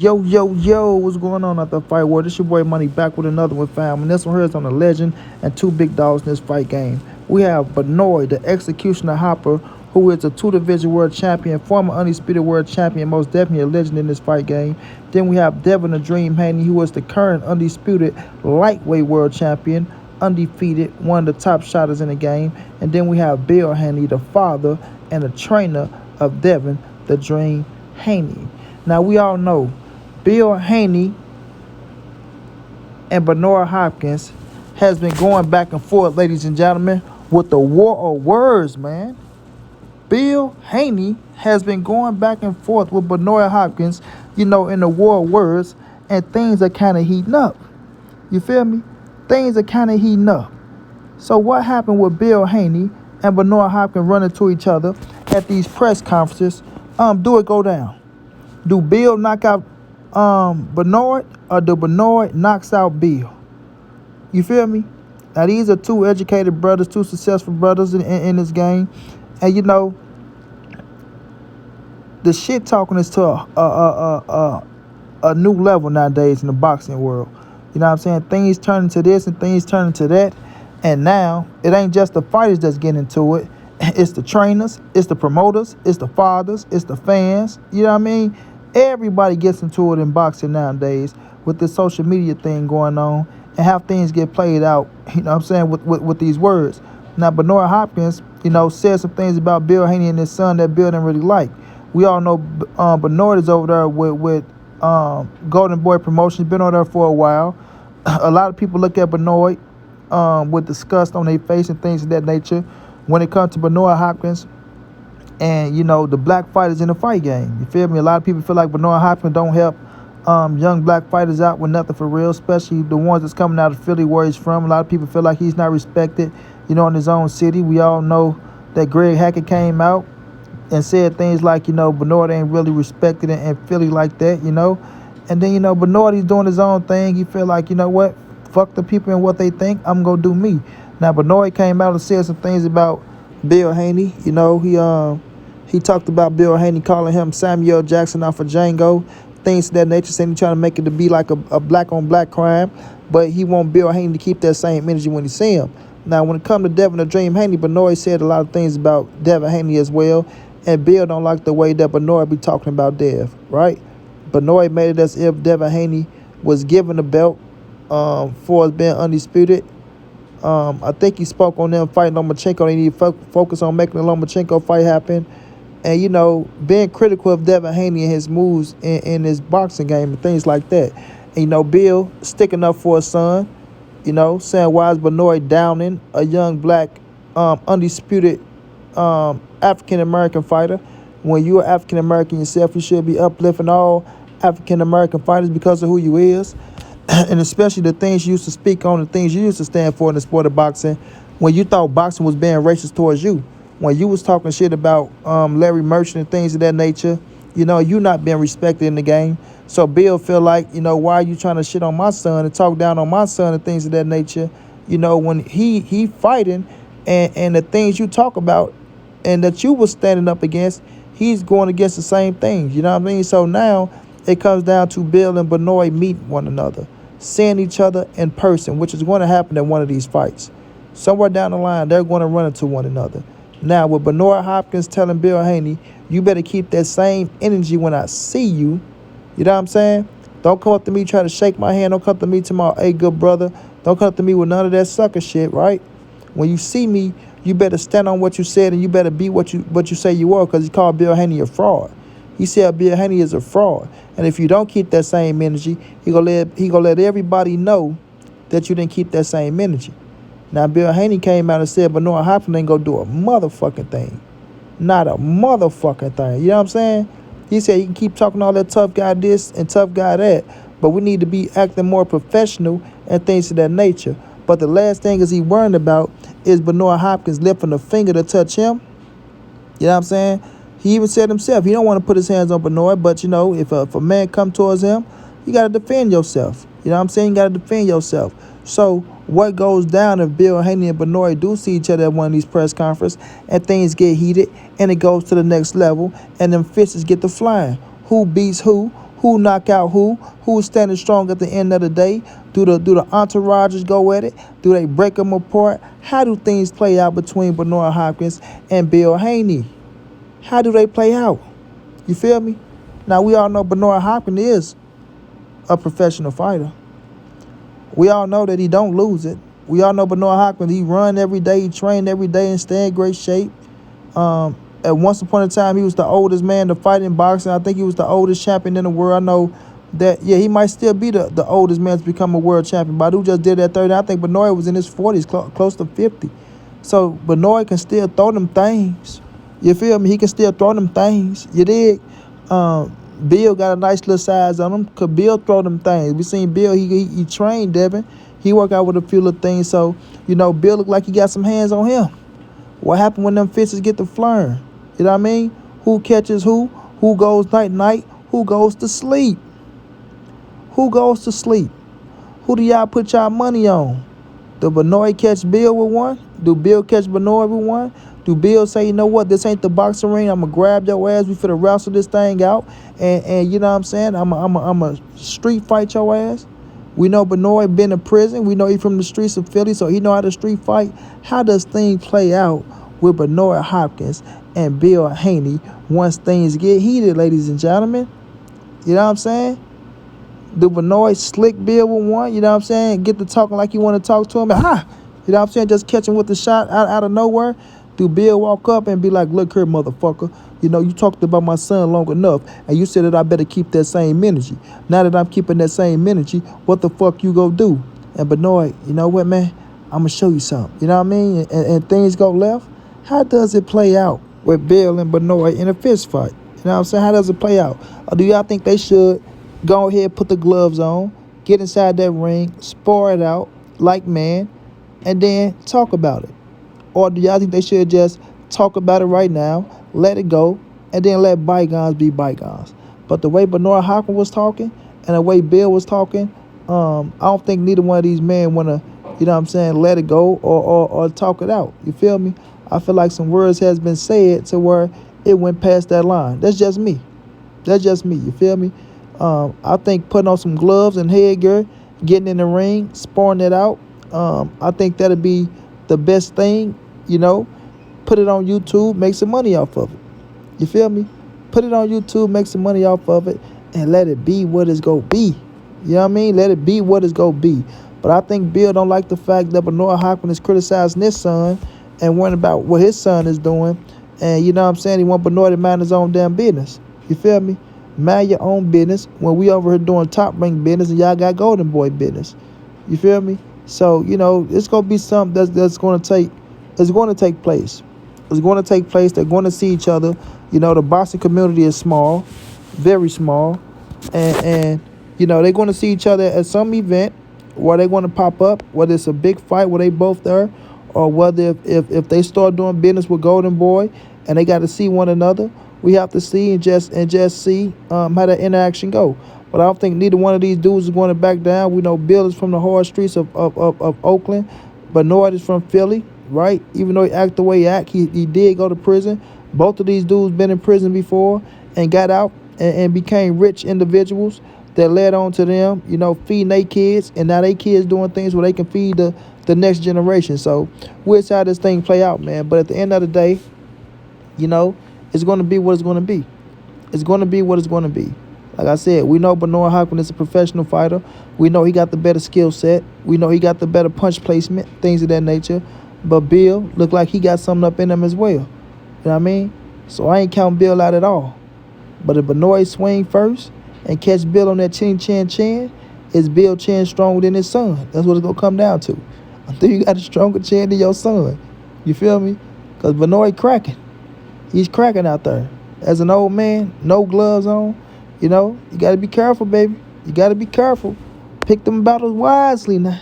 Yo, yo, yo, what's going on at the fight world? This your boy Money back with another one, fam. And this one here is on the legend and two big dogs in this fight game. We have Benoit, the executioner Hopper, who is a two-division world champion, former undisputed world champion, most definitely a legend in this fight game. Then we have Devin, the Dream Haney, who is the current undisputed lightweight world champion, undefeated, one of the top shotters in the game. And then we have Bill Haney, the father and the trainer of Devin, the Dream Haney. Now, we all know Bill Haney and Benoit Hopkins has been going back and forth, ladies and gentlemen, with the war of words, man. Bill Haney has been going back and forth with Benoit Hopkins, in the war of words, and things are kind of heating up. You feel me? Things are kind of heating up. So what happened with Bill Haney and Benoit Hopkins running to each other at these press conferences? Do it go down? Do Bill knock out Benoit, or do Benoit knocks out Bill? You feel me? Now these are two educated brothers, two successful brothers in this game, and the shit talking is to a new level nowadays in the boxing world. You know what I'm saying? Things turning to this and things turning to that, and now it ain't just the fighters that's getting into it. It's the trainers, it's the promoters, it's the fathers, it's the fans. You know what I mean? Everybody gets into it in boxing nowadays with this social media thing going on and how things get played out, with these words. Now, Benoit Hopkins, said some things about Bill Haney and his son that Bill didn't really like. We all know Benoit is over there with Golden Boy Promotions, been over there for a while. A lot of people look at Benoit with disgust on their face and things of that nature when it comes to Benoit Hopkins and, the black fighters in the fight game. You feel me? A lot of people feel like Benoit Hopkins don't help young black fighters out with nothing for real, especially the ones that's coming out of Philly where he's from. A lot of people feel like he's not respected, in his own city. We all know that Greg Hackett came out and said things like, Benoit ain't really respected in Philly like that, And then, Benoit, he's doing his own thing. He feel like, what? Fuck the people and what they think. I'm going to do me. Now, Benoit came out and said some things about Bill Haney. He talked about Bill Haney calling him Samuel Jackson off of Django, things of that nature, saying he's trying to make it to be like a black-on-black crime, but he want Bill Haney to keep that same energy when he see him. Now, when it comes to Devin the Dream Haney, Benoit said a lot of things about Devin Haney as well, and Bill don't like the way that Benoit be talking about Dev, right? Benoit made it as if Devin Haney was given the belt for us being undisputed. I think he spoke on them fighting Lomachenko. They need to focus on making the Lomachenko fight happen. And, being critical of Devin Haney and his moves in his boxing game and things like that. And, Bill sticking up for his son, saying why is Benoit downing a young black, undisputed African-American fighter. When you're African-American yourself, you should be uplifting all African-American fighters because of who you is. And especially the things you used to speak on, the things you used to stand for in the sport of boxing, when you thought boxing was being racist towards you. When you was talking shit about Larry Merchant and things of that nature, you not being respected in the game. So Bill feel like, why are you trying to shit on my son and talk down on my son and things of that nature? When he fighting and the things you talk about and that you was standing up against, he's going against the same things. You know what I mean? So now it comes down to Bill and Benoit meeting one another, seeing each other in person, which is going to happen in one of these fights. Somewhere down the line, they're going to run into one another. Now, with Benoit Hopkins telling Bill Haney, you better keep that same energy when I see you. You know what I'm saying? Don't come up to me, try to shake my hand. Don't come up to me tomorrow, hey, good brother. Don't come up to me with none of that sucker shit, right? When you see me, you better stand on what you said and you better be what you say you are, because he called Bill Haney a fraud. He said Bill Haney is a fraud. And if you don't keep that same energy, he gonna let everybody know that you didn't keep that same energy. Now, Bill Haney came out and said Benoit Hopkins ain't gonna do a motherfucking thing. Not a motherfucking thing. You know what I'm saying? He said you can keep talking all that tough guy this and tough guy that, but we need to be acting more professional and things of that nature. But the last thing is he worrying about is Benoit Hopkins lifting a finger to touch him. You know what I'm saying? He even said himself he don't want to put his hands on Benoit, but, if a man come towards him, you got to defend yourself. You know what I'm saying? You got to defend yourself. So what goes down if Bill Haney and Benoit do see each other at one of these press conferences and things get heated and it goes to the next level and them fists get to flying? Who beats who? Who knock out who's standing strong at the end of the day? Do the entourages go at it? Do they break them apart? How do things play out between Bernard Hopkins and Bill Haney? How do they play out? You feel me? Now we all know Bernard Hopkins is a professional fighter. We all know that he don't lose it. We all know Bernard Hopkins, he run every day, he train every day and stay in great shape. At once upon a time, he was the oldest man to fight in boxing. I think he was the oldest champion in the world. I know that, yeah, he might still be the oldest man to become a world champion. Badu just did that 30. I think Bernard was in his 40s, close to 50. So Bernard can still throw them things. You feel me? He can still throw them things. You dig? Bill got a nice little size on him. Could Bill throw them things? We seen Bill, he trained Devin. He worked out with a few little things. So, Bill looked like he got some hands on him. What happened when them fists get to flaring? You know what I mean? Who catches who? Who goes night-night? Who goes to sleep? Who goes to sleep? Who do y'all put y'all money on? Do Bernard catch Bill with one? Do Bill catch Bernard with one? Do Bill say, you know what, this ain't the boxing ring, I'm going to grab your ass, we finna wrestle this thing out, and you know what I'm saying, I'm a street fight your ass? We know Bernard been in prison. We know he from the streets of Philly, so he know how to street fight. How does things play out with Bernard Hopkins and Bill Haney once things get heated, ladies and gentlemen? You know what I'm saying? Do Bernard slick Bill with one? You know what I'm saying? Get to talking like you want to talk to him. You know what I'm saying? Just catch him with the shot out of nowhere. Do Bill walk up and be like, look here, motherfucker. You talked about my son long enough, and you said that I better keep that same energy. Now that I'm keeping that same energy, what the fuck you go do? And Bernard, you know what, man? I'm going to show you something. You know what I mean? And things go left. How does it play out with Bill and Bernard in a fist fight? You know what I'm saying? How does it play out? Or do y'all think they should go ahead, put the gloves on, get inside that ring, spar it out like man, and then talk about it? Or do y'all think they should just talk about it right now, let it go, and then let bygones be bygones? But the way Bernard Hopkins was talking and the way Bill was talking, I don't think neither one of these men want to, you know what I'm saying, let it go or talk it out. You feel me? I feel like some words has been said to where it went past that line. That's just me. That's just me. You feel me? I think putting on some gloves and headgear, getting in the ring, sparring it out, I think that'll be the best thing, Put it on YouTube, make some money off of it. You feel me? Put it on YouTube, make some money off of it, and let it be what it's going to be. You know what I mean? Let it be what it's going to be. But I think Bill don't like the fact that Bernard Hopkins is criticizing his son and worrying about what his son is doing. And you know what I'm saying? He want Bernard to mind his own damn business. You feel me? Mind your own business when we over here doing top rank business and y'all got golden boy business. You feel me? So, it's going to be something that's going to take, it's going to take place. It's going to take place. They're going to see each other. The boxing community is small, very small. And they're going to see each other at some event where they're going to pop up, whether it's a big fight where they both there, or whether if they start doing business with Golden Boy and they got to see one another, we have to see and just see how that interaction go. But I don't think neither one of these dudes is going to back down. We know Bill is from the hard streets of Oakland. Bernard is from Philly, right? Even though he act the way he act, he did go to prison. Both of these dudes been in prison before and got out and became rich individuals that led on to them, feeding their kids. And now they kids doing things where they can feed the next generation. So we'll see how this thing play out, man. But at the end of the day, it's going to be what it's going to be. It's going to be what it's going to be. Like I said, we know Bernard Hopkins is a professional fighter. We know he got the better skill set. We know he got the better punch placement, things of that nature. But Bill looked like he got something up in him as well. You know what I mean? So I ain't counting Bill out at all. But if Bernard swing first and catch Bill on that chin, is Bill chin stronger than his son? That's what it's going to come down to. Until you got a stronger chin than your son. You feel me? Because Bernard cracking. He's cracking out there. As an old man, no gloves on, you got to be careful, baby. You got to be careful. Pick them battles wisely now.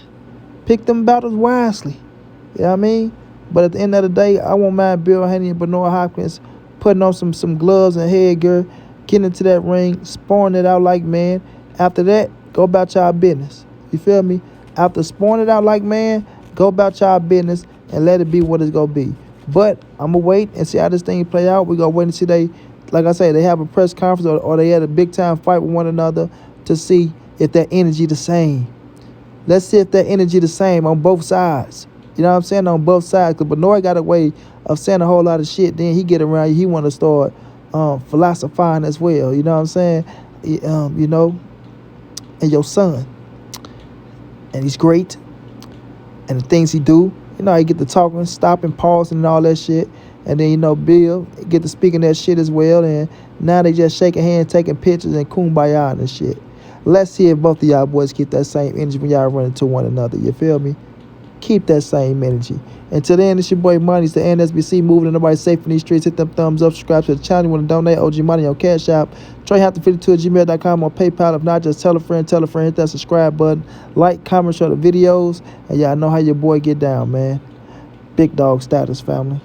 Pick them battles wisely. You know what I mean? But at the end of the day, I won't mind Bill Haney and Bernard Hopkins putting on some gloves and headgear, getting into that ring, sparring it out like man. After that, go about y'all business. You feel me? After sparring it out like man, go about y'all business and let it be what it's going to be. But I'm going to wait and see how this thing play out. We're going to wait and see they like I say, they have a press conference or they had a big time fight with one another to see if that energy the same. Let's see if that energy the same on both sides. You know what I'm saying? On both sides. Because Benoit got a way of saying a whole lot of shit. Then he get around you. He want to start philosophizing as well. You know what I'm saying? You know, and your son. And he's great. And the things he do. You know, he get to talking, stopping, pausing and all that shit. And then, you know, Bill get to speaking that shit as well. And now they just shaking hands, taking pictures and kumbaya and shit. Let's see if both of y'all boys keep that same energy when y'all run into one another. You feel me? Keep that same energy. Until then, it's your boy Money. It's the NSBC moving and nobody safe in these streets. Hit them thumbs up, subscribe to the channel. You want to donate OG Money on Cash App. Treyhampton52@gmail.com or PayPal. If not, just tell a friend, hit that subscribe button. Like, comment, share the videos. And y'all know how your boy get down, man. Big dog status, family.